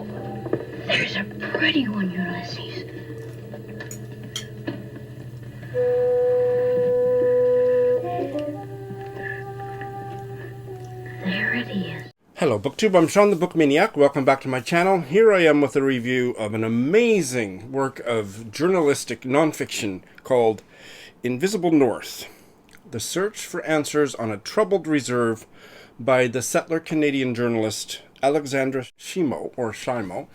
Oh, there's a pretty one, Ulysses. There it is. Hello BookTube, I'm Shawn the Book Maniac. Welcome back to my channel. Here I am with a review of an amazing work of journalistic nonfiction called Invisible North: The Search for Answers on a Troubled Reserve by the settler Canadian journalist Alexandra Shimo, or Shimo.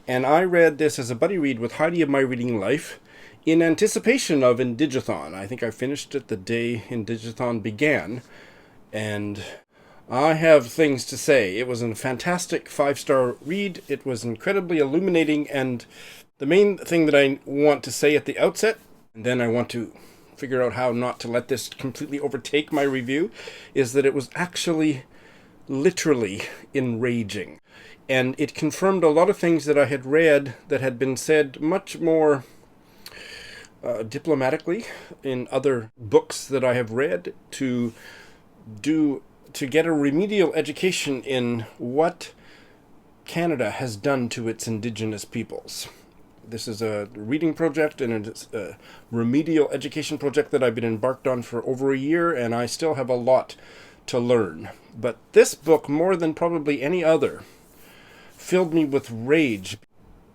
And I read this as a buddy read with Heidi of My Reading Life in anticipation of Indigathon. I think I finished it the day Indigathon began, and I have things to say. It was a fantastic 5-star read. It was incredibly illuminating, and the main thing that I want to say at the outset, and then I want to figure out how not to let this completely overtake my review, is that it was actually literally enraging. And it confirmed a lot of things that I had read that had been said much more diplomatically in other books that I have read to get a remedial education in what Canada has done to its Indigenous peoples. This is a reading project and it's a remedial education project that I've been embarked on for over a year, and I still have a lot to learn. But this book, more than probably any other, filled me with rage.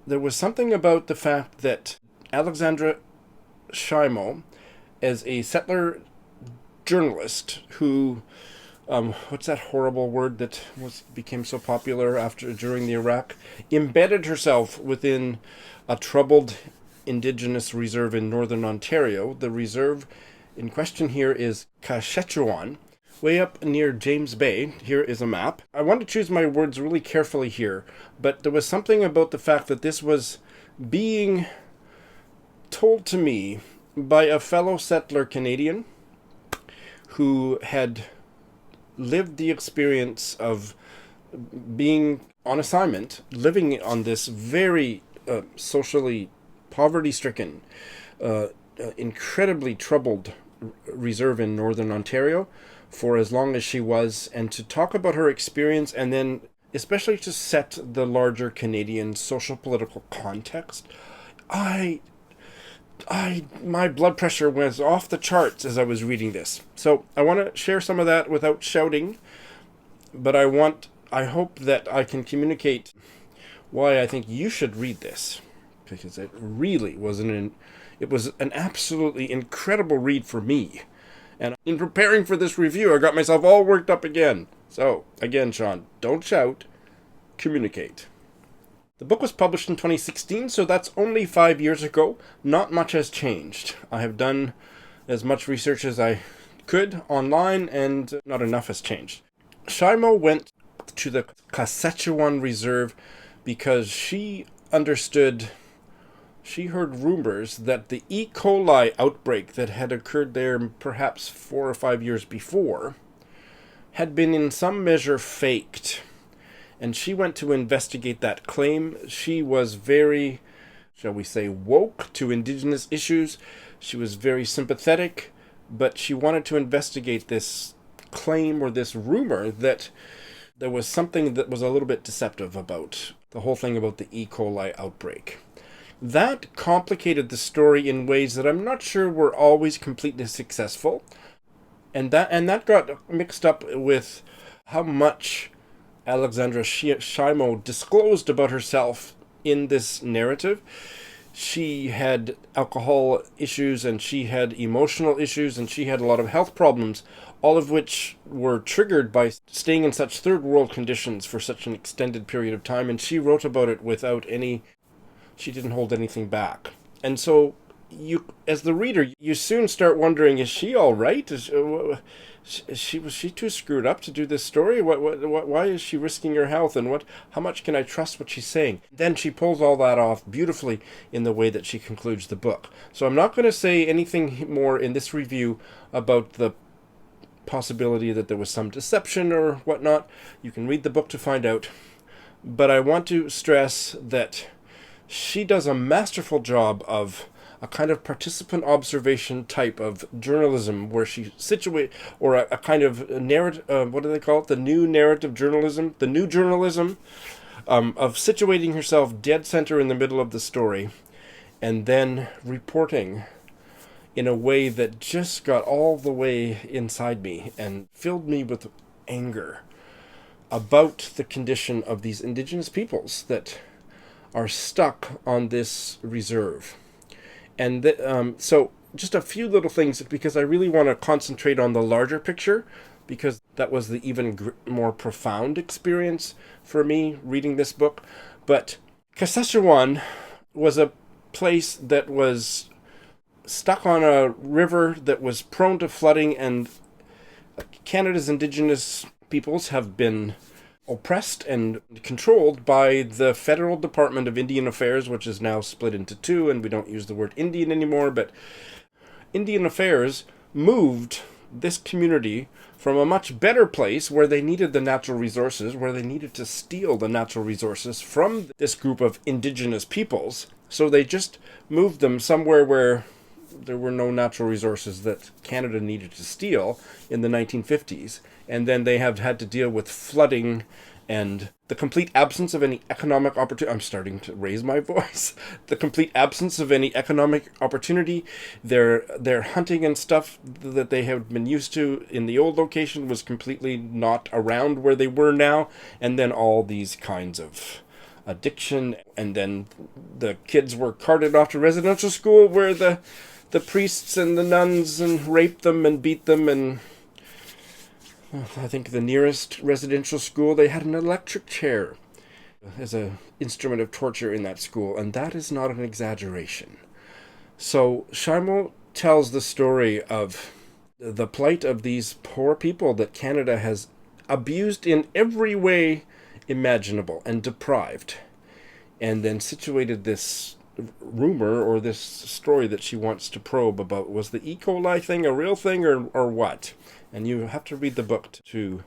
There was something about the fact that Alexandra Shimo, as a settler journalist who what's that horrible word that became so popular during the Iraq? Embedded herself within a troubled Indigenous reserve in northern Ontario. The reserve in question here is Kashechewan, way up near James Bay. Here is a map. I want to choose my words really carefully here, but there was something about the fact that this was being told to me by a fellow settler Canadian who had lived the experience of being on assignment, living on this very socially poverty-stricken, incredibly troubled reserve in northern Ontario for as long as she was, and to talk about her experience, and then especially to set the larger Canadian social political context. My blood pressure was off the charts as I was reading this. So I want to share some of that without shouting, but I hope that I can communicate why I think you should read this, because it really was an absolutely incredible read for me. And in preparing for this review, I got myself all worked up again. So again, Shawn, don't shout, communicate. The book was published in 2016, so that's only 5 years ago. Not much has changed. I have done as much research as I could online, and not enough has changed. Shimo went to the Kashechewan Reserve because she heard rumors that the E. coli outbreak that had occurred there perhaps 4 or 5 years before had been in some measure faked. And she went to investigate that claim. She was very, shall we say, woke to Indigenous issues. She was very sympathetic, but she wanted to investigate this claim or this rumor that there was something that was a little bit deceptive about the whole thing about the E. coli outbreak. That complicated the story in ways that I'm not sure were always completely successful. And that got mixed up with how much Alexandra Shimo disclosed about herself in this narrative. She had alcohol issues, and she had emotional issues, and she had a lot of health problems, all of which were triggered by staying in such third world conditions for such an extended period of time, and she wrote about it she didn't hold anything back. And so you, as the reader, you soon start wondering, is she all right? Was she too screwed up to do this story? Why is she risking her health, and how much can I trust what she's saying? Then she pulls all that off beautifully in the way that she concludes the book. So I'm not going to say anything more in this review about the possibility that there was some deception or whatnot. You can read the book to find out. But I want to stress that she does a masterful job of a kind of participant observation type of journalism, where she or a kind of narrative, what do they call it? The new narrative journalism, the new journalism, of situating herself dead center in the middle of the story and then reporting in a way that just got all the way inside me and filled me with anger about the condition of these indigenous peoples that are stuck on this reserve. And so just a few little things, because I really want to concentrate on the larger picture, because that was the even more profound experience for me reading this book. But Saskatchewan was a place that was stuck on a river that was prone to flooding, and Canada's indigenous peoples have been oppressed and controlled by the Federal Department of Indian Affairs, which is now split into two, and we don't use the word Indian anymore, but Indian Affairs moved this community from a much better place where they needed the natural resources, where they needed to steal the natural resources from this group of indigenous peoples. So they just moved them somewhere where there were no natural resources that Canada needed to steal in the 1950s. And then they have had to deal with flooding and the complete absence of any economic opportunity. I'm starting to raise my voice. The complete absence of any economic opportunity. Their hunting and stuff that they had been used to in the old location was completely not around where they were now. And then all these kinds of addiction. And then the kids were carted off to residential school where the priests and the nuns and raped them and beat them, and I think the nearest residential school, they had an electric chair as an instrument of torture in that school, and that is not an exaggeration. So Shimo tells the story of the plight of these poor people that Canada has abused in every way imaginable and deprived, and then situated this rumor or this story that she wants to probe about, was the E. coli thing a real thing or what? And you have to read the book to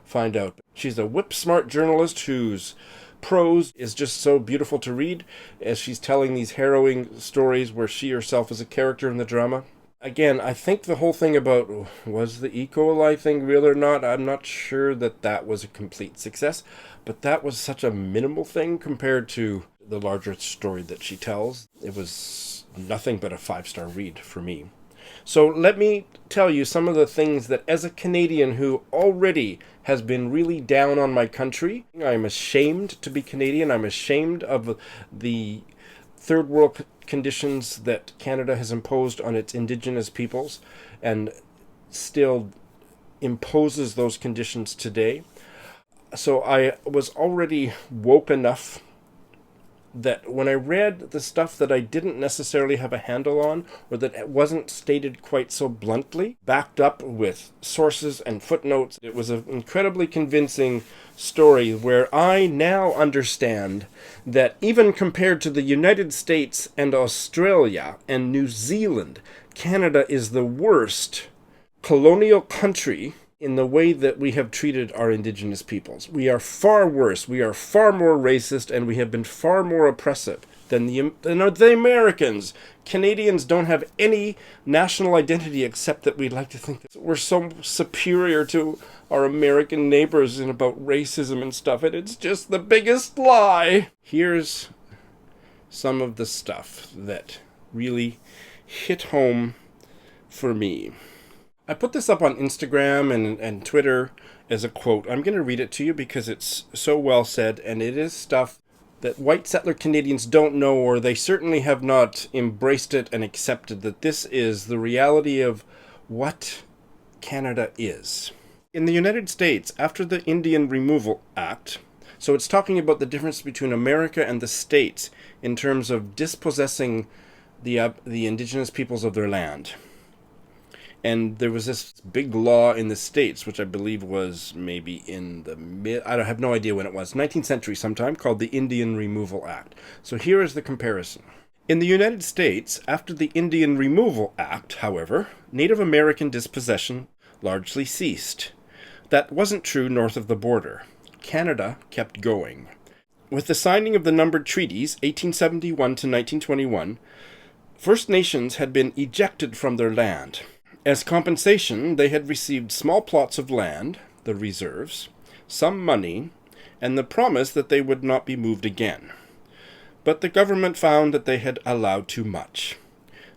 find out. She's a whip-smart journalist whose prose is just so beautiful to read as she's telling these harrowing stories where she herself is a character in the drama. Again, I think the whole thing about was the E. coli thing real or not, I'm not sure that was a complete success, but that was such a minimal thing compared to the larger story that she tells. It was nothing but a 5-star read for me. So let me tell you some of the things that, as a Canadian who already has been really down on my country, I'm ashamed to be Canadian. I'm ashamed of the third world conditions that Canada has imposed on its indigenous peoples and still imposes those conditions today. So I was already woke enough that when I read the stuff that I didn't necessarily have a handle on, or that wasn't stated quite so bluntly, backed up with sources and footnotes, it was an incredibly convincing story where I now understand that even compared to the United States and Australia and New Zealand, Canada is the worst colonial country in the way that we have treated our indigenous peoples. We are far worse, we are far more racist, and we have been far more oppressive than the Americans. Canadians don't have any national identity except that we like to think that we're so superior to our American neighbors and about racism and stuff, and it's just the biggest lie. Here's some of the stuff that really hit home for me. I put this up on Instagram and Twitter as a quote. I'm going to read it to you because it's so well said, and it is stuff that white settler Canadians don't know, or they certainly have not embraced it and accepted that this is the reality of what Canada is. In the United States, after the Indian Removal Act, so it's talking about the difference between America and the States in terms of dispossessing the indigenous peoples of their land. And there was this big law in the States, which I believe was maybe in the I have no idea when it was, 19th century sometime, called the Indian Removal Act. So here is the comparison. In the United States, after the Indian Removal Act, however, Native American dispossession largely ceased. That wasn't true north of the border. Canada kept going. With the signing of the numbered treaties, 1871 to 1921, First Nations had been ejected from their land. As compensation, they had received small plots of land, the reserves, some money, and the promise that they would not be moved again. But the government found that they had allowed too much.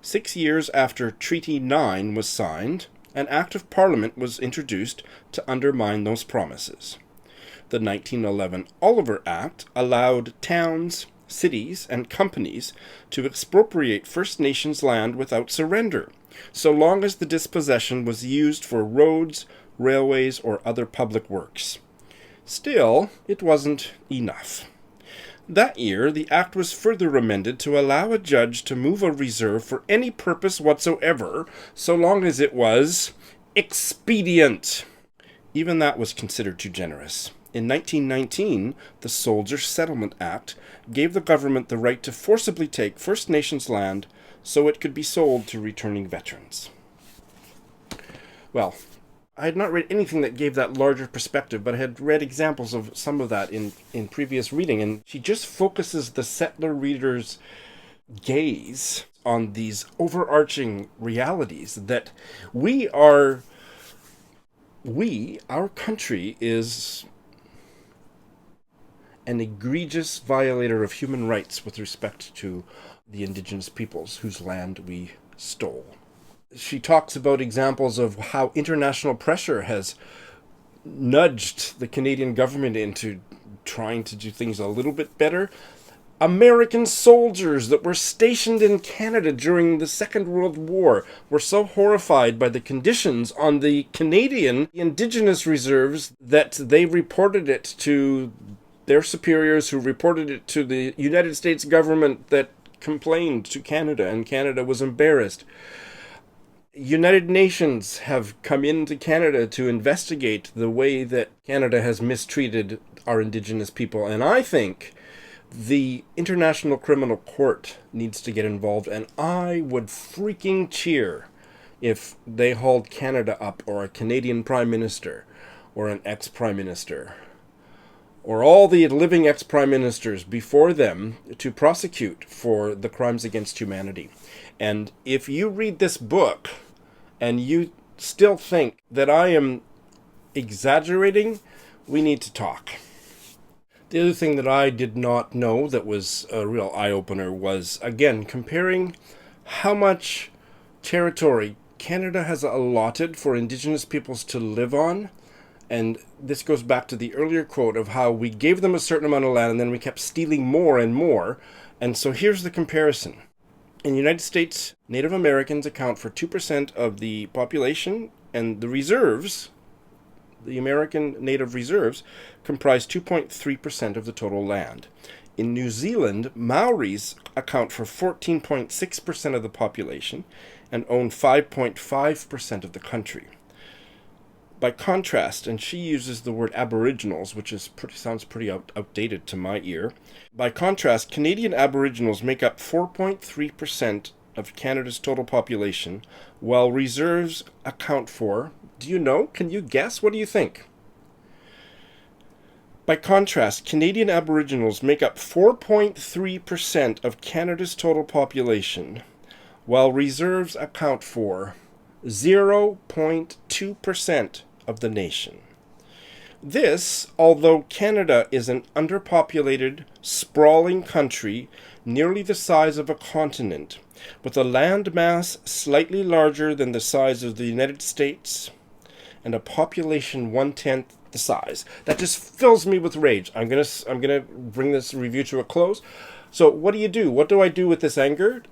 6 years after Treaty 9 was signed, an Act of Parliament was introduced to undermine those promises. The 1911 Oliver Act allowed towns, cities, and companies to expropriate First Nations land without surrender, so long as the dispossession was used for roads, railways, or other public works. Still, it wasn't enough. That year, the act was further amended to allow a judge to move a reserve for any purpose whatsoever, so long as it was expedient. Even that was considered too generous. In 1919, the Soldier Settlement Act gave the government the right to forcibly take First Nations land so it could be sold to returning veterans. Well, I had not read anything that gave that larger perspective, but I had read examples of some of that in previous reading, and she just focuses the settler reader's gaze on these overarching realities that our country is an egregious violator of human rights with respect to the indigenous peoples whose land we stole. She talks about examples of how international pressure has nudged the Canadian government into trying to do things a little bit better. American soldiers that were stationed in Canada during the Second World War were so horrified by the conditions on the Canadian indigenous reserves that they reported it to their superiors, who reported it to the United States government that complained to Canada, and Canada was embarrassed. United Nations have come into Canada to investigate the way that Canada has mistreated our indigenous people, and I think the International Criminal Court needs to get involved, and I would freaking cheer if they hauled Canada up, or a Canadian Prime Minister, or an ex-Prime Minister, or all the living ex-Prime Ministers before them to prosecute for the crimes against humanity. And if you read this book and you still think that I am exaggerating, we need to talk. The other thing that I did not know that was a real eye-opener was, again, comparing how much territory Canada has allotted for Indigenous peoples to live on. And this goes back to the earlier quote of how we gave them a certain amount of land and then we kept stealing more and more. And so here's the comparison. In the United States, Native Americans account for 2% of the population, and the reserves, the American Native reserves, comprise 2.3% of the total land. In New Zealand, Maoris account for 14.6% of the population and own 5.5% of the country. By contrast, and she uses the word Aboriginals, which sounds pretty outdated to my ear. By contrast, Canadian Aboriginals make up 4.3% of Canada's total population, while reserves account for, do you know? Can you guess? What do you think? By contrast, Canadian Aboriginals make up 4.3% of Canada's total population, while reserves account for 0.2% of the nation. This, although Canada is an underpopulated, sprawling country nearly the size of a continent, with a land mass slightly larger than the size of the United States, and a population 1/10 the size. That just fills me with rage. I'm gonna bring this review to a close. So what do you do? What do I do with this anger?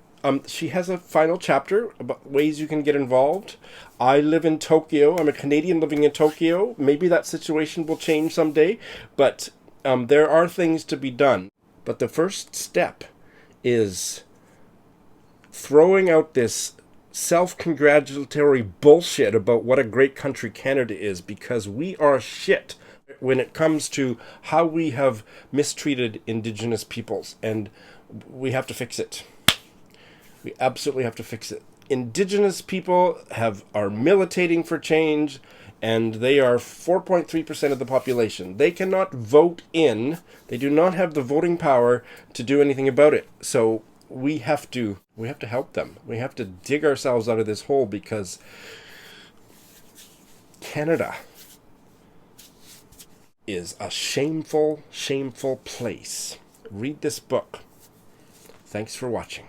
She has a final chapter about ways you can get involved. I live in Tokyo. I'm a Canadian living in Tokyo. Maybe that situation will change someday, but there are things to be done. But the first step is throwing out this self-congratulatory bullshit about what a great country Canada is, because we are shit when it comes to how we have mistreated Indigenous peoples, and we have to fix it. We absolutely have to fix it. Indigenous people are militating for change, and they are 4.3% of the population. They cannot vote in. They do not have the voting power to do anything about it. So we have to help them. We have to dig ourselves out of this hole, because Canada is a shameful, shameful place. Read this book. Thanks for watching.